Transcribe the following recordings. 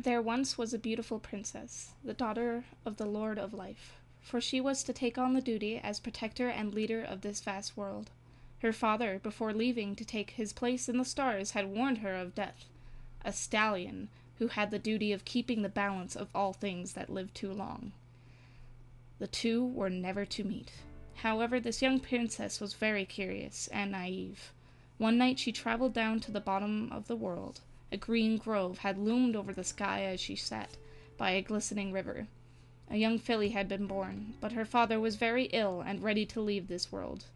There once was a beautiful princess, the daughter of the Lord of Life, for she was to take on the duty as protector and leader of this vast world. Her father, before leaving to take his place in the stars, had warned her of Death, a stallion who had the duty of keeping the balance of all things that lived too long. The two were never to meet. However, this young princess was very curious and naive. One night she traveled down to the bottom of the world. A green grove had loomed over the sky as she sat by a glistening river. A young filly had been born, but her father was very ill and ready to leave this world.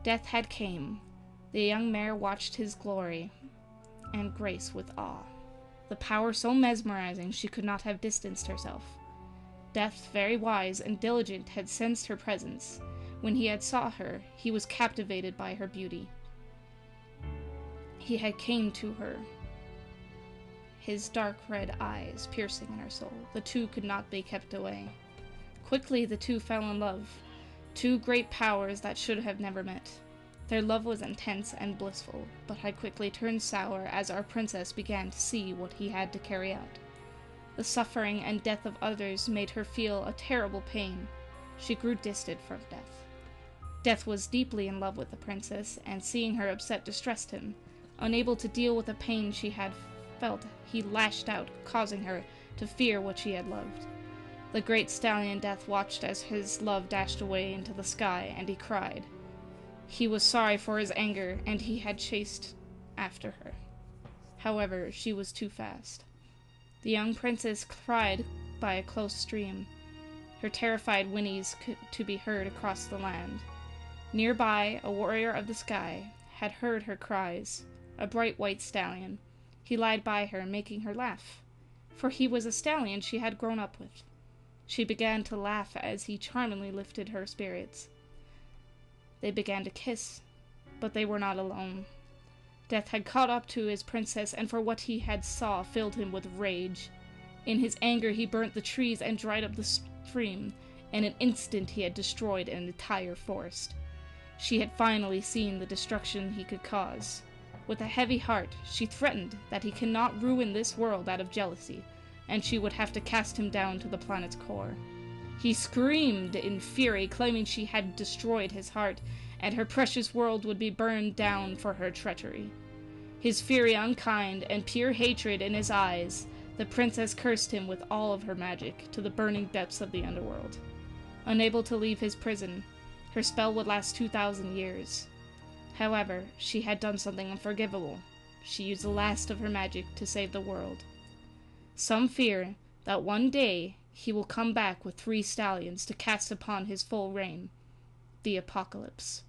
Death had came. The young mare watched his glory and grace with awe. The power so mesmerizing she could not have distanced herself. Death, very wise and diligent, had sensed her presence. When he had saw her, he was captivated by her beauty. He had came to her, his dark red eyes piercing in her soul. The two could not be kept away. Quickly the two fell in love, two great powers that should have never met. Their love was intense and blissful, but had quickly turned sour as our princess began to see what he had to carry out. The suffering and death of others made her feel a terrible pain. She grew distant from Death. Death was deeply in love with the princess, and seeing her upset distressed him. Unable to deal with the pain she had felt, he lashed out, causing her to fear what she had loved. The great stallion Death watched as his love dashed away into the sky, and he cried. He was sorry for his anger, and he had chased after her. However, she was too fast. The young princess cried by a close stream, her terrified whinnies to be heard across the land. Nearby, a warrior of the sky had heard her cries, a bright white stallion. He lied by her, making her laugh, for he was a stallion she had grown up with. She began to laugh as he charmingly lifted her spirits. They began to kiss, but they were not alone. Death had caught up to his princess, and for what he had saw filled him with rage. In his anger he burnt the trees and dried up the stream. In an instant he had destroyed an entire forest. She had finally seen the destruction he could cause. With a heavy heart, she threatened that he cannot ruin this world out of jealousy, and she would have to cast him down to the planet's core. He screamed in fury, claiming she had destroyed his heart, and her precious world would be burned down for her treachery. His fury unkind and pure hatred in his eyes, the princess cursed him with all of her magic to the burning depths of the underworld. Unable to leave his prison, her spell would last 2,000 years. However, she had done something unforgivable. She used the last of her magic to save the world. Some fear that one day he will come back with 3 stallions to cast upon his full reign, the apocalypse.